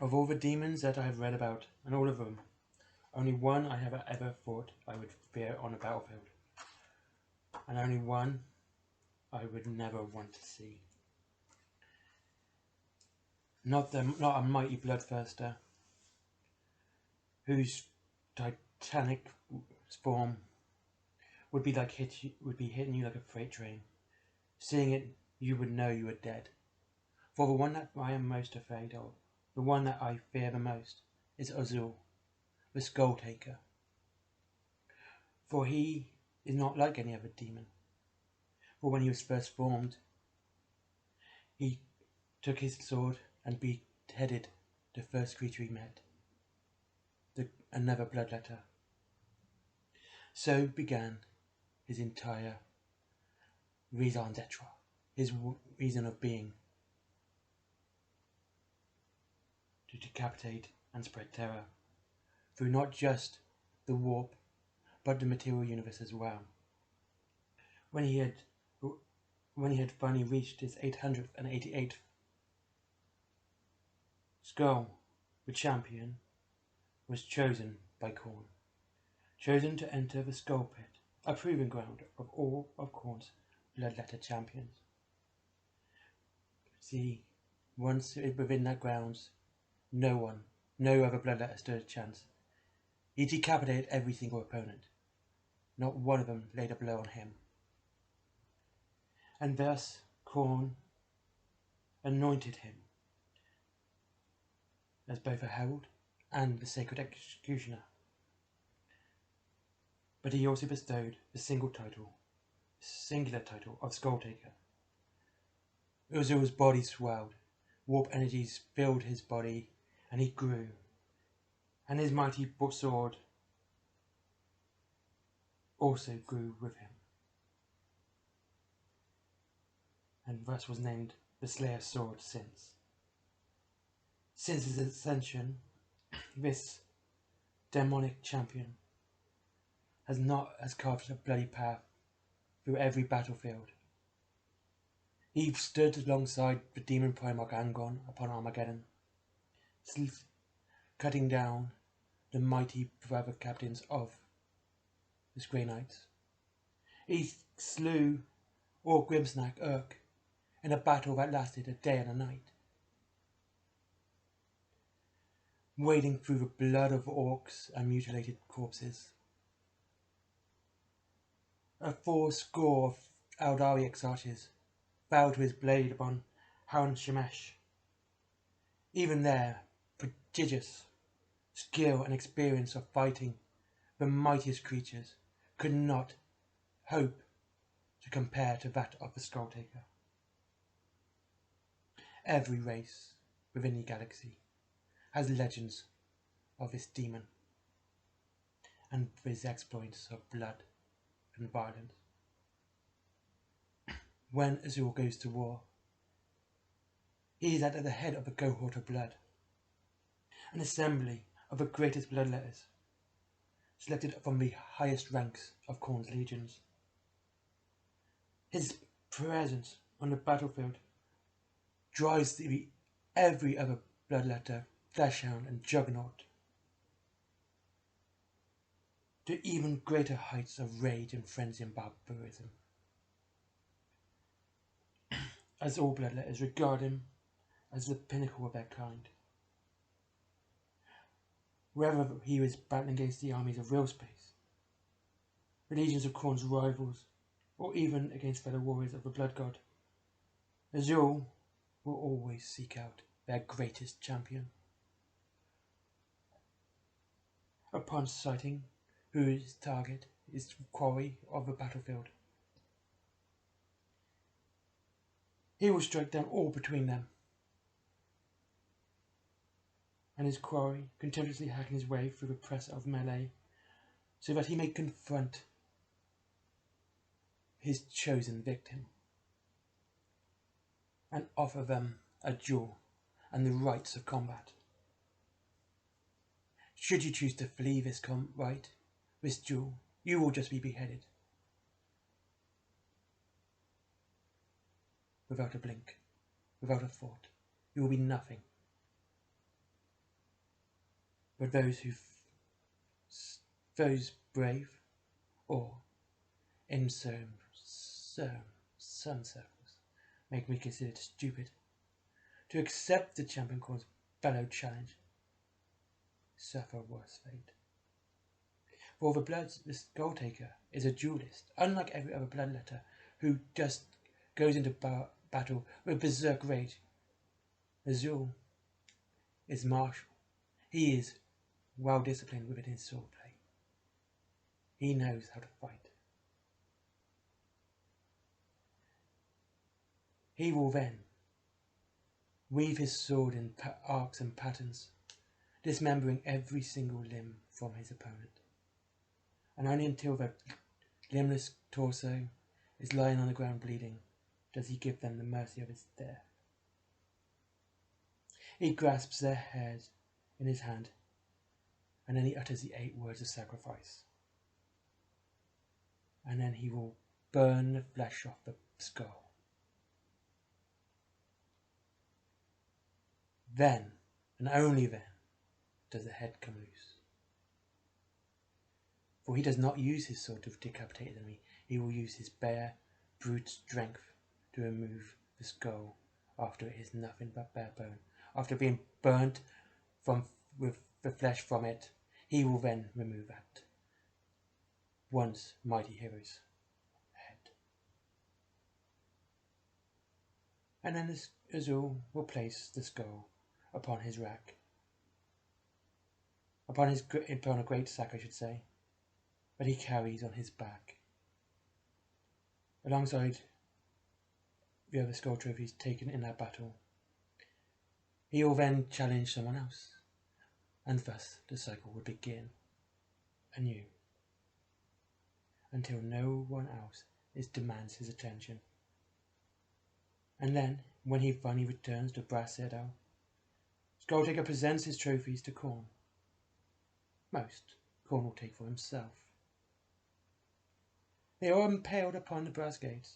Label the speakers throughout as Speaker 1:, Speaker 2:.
Speaker 1: Of all the demons that I have read about, and all of them, only one I have ever thought I would fear on a battlefield, and only one I would never want to see. Not a mighty bloodthirster, whose titanic form would be hitting you like a freight train. Seeing it, you would know you were dead. For the one that I am most afraid of, the one that I fear the most, is Azul, the SKULLTAKER. For he is not like any other demon. For when he was first formed, he took his sword and beheaded the first creature he met, another bloodletter. So began his entire raison d'etre, his reason of being, to decapitate and spread terror through not just the warp, but the material universe as well. When he had finally reached his 888th skull, the champion was chosen by Khorne, chosen to enter the Skull Pit, a proving ground of all of Khorne's bloodletter champions. See, once within that grounds, no other bloodletter stood a chance. He decapitated every single opponent. Not one of them laid a blow on him. And thus Khorne anointed him as both a herald and the sacred executioner. But he also bestowed the singular title of SKULLTAKER. Azul's body swelled, warp energies filled his body, and he grew, and his mighty sword also grew with him, and thus was named the Slayer's Sword since. Since his ascension, this demonic champion has carved a bloody path through every battlefield. He stood alongside the demon Primarch Angon upon Armageddon, cutting down the mighty brother captains of the Grey Knights. He slew Orc Grimsnack Urk in a battle that lasted a day and a night. Wading through the blood of orcs and mutilated corpses. A 80 of Eldari exarches fell to his blade upon Haran Shemesh. Even their prodigious skill and experience of fighting the mightiest creatures could not hope to compare to that of the SKULLTAKER. Every race within the galaxy has legends of this demon and his exploits of blood and violence. When Azul goes to war, he is at the head of the cohort of blood, an assembly of the greatest bloodletters, selected from the highest ranks of Khorne's legions. His presence on the battlefield drives every other bloodletter, fleshhound and juggernaut to even greater heights of rage and frenzy and barbarism, as all bloodletters regard him as the pinnacle of their kind. Wherever he was battling against the armies of real space, the legions of Khorne's rivals, or even against fellow warriors of the Blood God, Azul will always seek out their greatest champion. Upon sighting whose target is the quarry of the battlefield, he will strike down all between them, and his quarry contemptuously hacking his way through the press of melee, so that he may confront his chosen victim and offer them a duel and the rights of combat. Should you choose to flee this duel, you will just be beheaded without a blink, without a thought. You will be nothing. but those brave, or in some circles, make me consider it stupid to accept the champion Khorne's fellow challenge, suffer worse fate. For the SKULLTAKER is a duelist, unlike every other bloodletter, who just goes into battle with berserk rage. Azul is martial. He is well disciplined within his swordplay. He knows how to fight. He will then weave his sword in arcs and patterns, dismembering every single limb from his opponent. And only until the limbless torso is lying on the ground bleeding does he give them the mercy of his death. He grasps their heads in his hand, and then he utters the 8 words of sacrifice. And then he will burn the flesh off the skull. Then, and only then, does the head come loose. For he does not use his sword to decapitate the enemy. He will use his bare, brute strength to remove the skull after it is nothing but bare bone. After being burnt with the flesh from it, he will then remove that once mighty hero's head. And then Azul will place the skull upon his rack, upon a great sack, I should say, that he carries on his back, alongside the other skull trophies taken in that battle. He will then challenge someone else, and thus the cycle would begin anew, until no one else demands his attention. And then, when he finally returns to Brass Citadel, SKULLTAKER presents his trophies to Khorne. Most Khorne will take for himself. They are impaled upon the brass gates,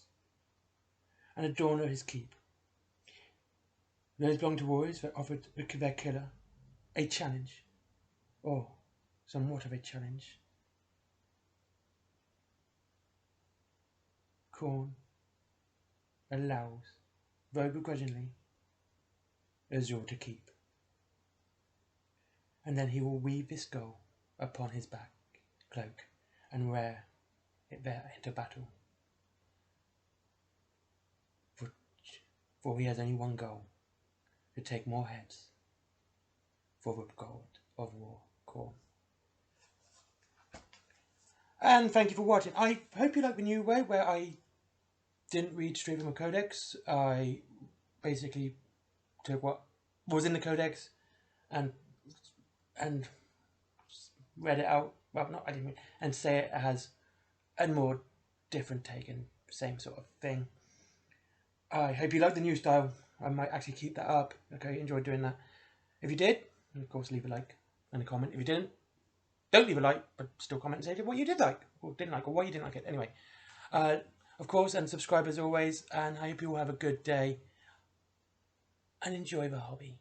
Speaker 1: and adorn his keep. Those belong to warriors that offered their killer a challenge, or somewhat of a challenge. Khorne allows, though begrudgingly, Azul to keep. And then he will weave his skull upon his back cloak and wear it there into battle. For he has only one goal: to take more heads for the god of war, Khorne. And thank you for watching. I hope you like the new way where I didn't read straight from a codex. I basically took what was in the codex and read it out. Well, not I didn't read, and say it has a more different take and same sort of thing. I hope you like the new style. I might actually keep that up. Okay, enjoyed doing that. If you did, of course, leave a like and a comment. If you didn't, don't leave a like, but still comment and say what you did like, or didn't like, or why you didn't like it. Anyway, of course, and subscribe as always, and I hope you all have a good day and enjoy the hobby.